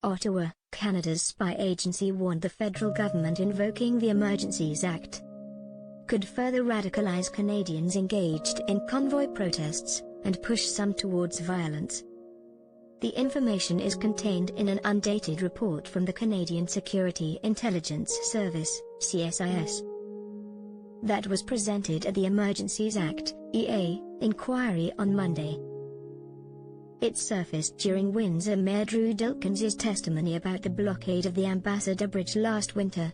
Ottawa, Canada's spy agency warned the federal government invoking the Emergencies Act could further radicalize Canadians engaged in convoy protests, and push some towards violence. The information is contained in an undated report from the Canadian Security Intelligence Service, CSIS, that was presented at the Emergencies Act, EA, inquiry on Monday. It surfaced during Windsor Mayor Drew Dilkens' testimony about the blockade of the Ambassador Bridge last winter,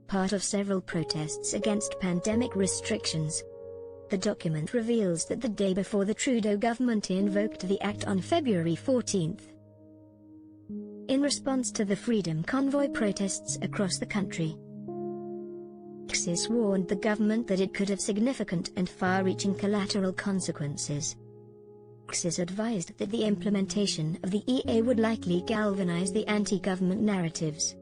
part of several protests against pandemic restrictions. The document reveals that the day before the Trudeau government invoked the act on February 14. In response to the Freedom Convoy protests across the country, CSIS warned the government that it could have significant and far-reaching collateral consequences. CSIS advised that the implementation of the EA would likely galvanize the anti-government narratives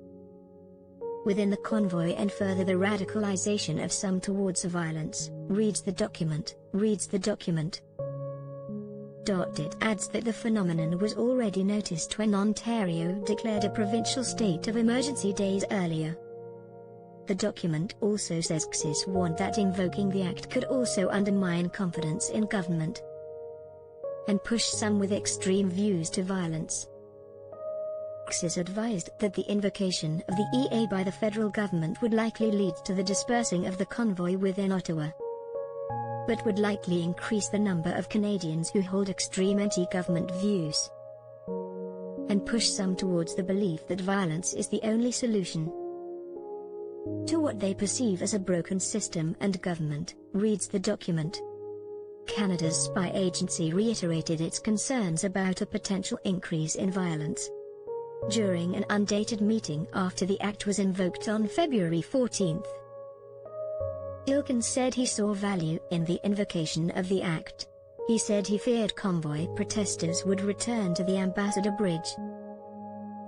within the convoy and further the radicalization of some towards violence, reads the document. It adds that the phenomenon was already noticed when Ontario declared a provincial state of emergency days earlier. The document also says CSIS warned that invoking the act could also undermine confidence in government and push some with extreme views to violence. CSIS advised that the invocation of the EA by the federal government would likely lead to the dispersing of the convoy within Ottawa, but would likely increase the number of Canadians who hold extreme anti-government views, and push some towards the belief that violence is the only solution to what they perceive as a broken system and government, reads the document. Canada's spy agency reiterated its concerns about a potential increase in violence during an undated meeting after the act was invoked on February 14. Dilkens said he saw value in the invocation of the act. He said he feared convoy protesters would return to the Ambassador Bridge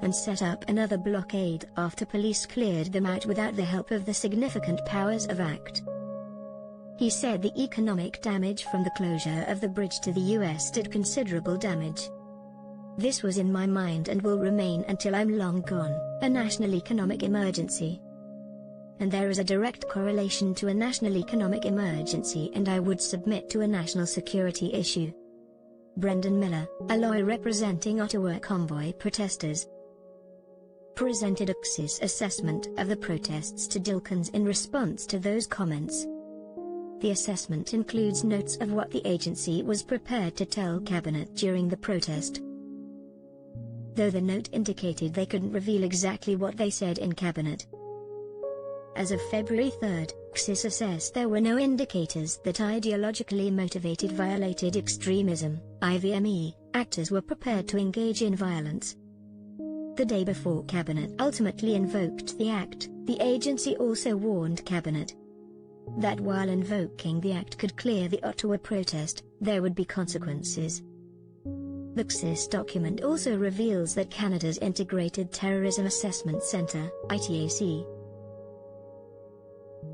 and set up another blockade after police cleared them out without the help of the significant powers of act. He said the economic damage from the closure of the bridge to the US did considerable damage. This was in my mind and will remain until I'm long gone, a national economic emergency. And there is a direct correlation to a national economic emergency and I would submit to a national security issue. Brendan Miller, a lawyer representing Ottawa convoy protesters, presented a CSIS assessment of the protests to Dilkens in response to those comments. The assessment includes notes of what the agency was prepared to tell Cabinet during the protest, though the note indicated they couldn't reveal exactly what they said in Cabinet. As of February 3, CSIS assessed there were no indicators that ideologically motivated violated extremism, Avi Yemini, actors were prepared to engage in violence. The day before Cabinet ultimately invoked the act, the agency also warned Cabinet that while invoking the act could clear the Ottawa protest, there would be consequences. The CSIS document also reveals that Canada's Integrated Terrorism Assessment Centre, ITAC,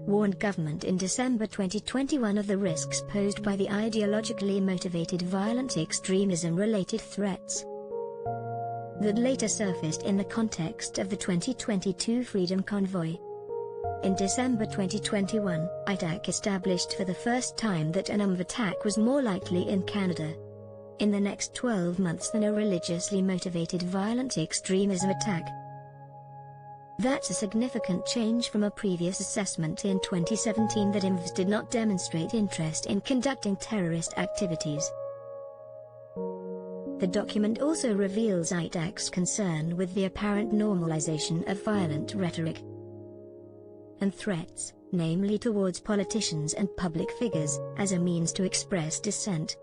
warned government in December 2021 of the risks posed by the ideologically motivated violent extremism-related threats that later surfaced in the context of the 2022 Freedom Convoy. In December 2021, ITAC established for the first time that an attack was more likely in Canada in the next 12 months than a religiously motivated violent extremism attack. That's a significant change from a previous assessment in 2017 that IMVs did not demonstrate interest in conducting terrorist activities. The document also reveals ITAC's concern with the apparent normalization of violent rhetoric and threats, namely towards politicians and public figures, as a means to express dissent.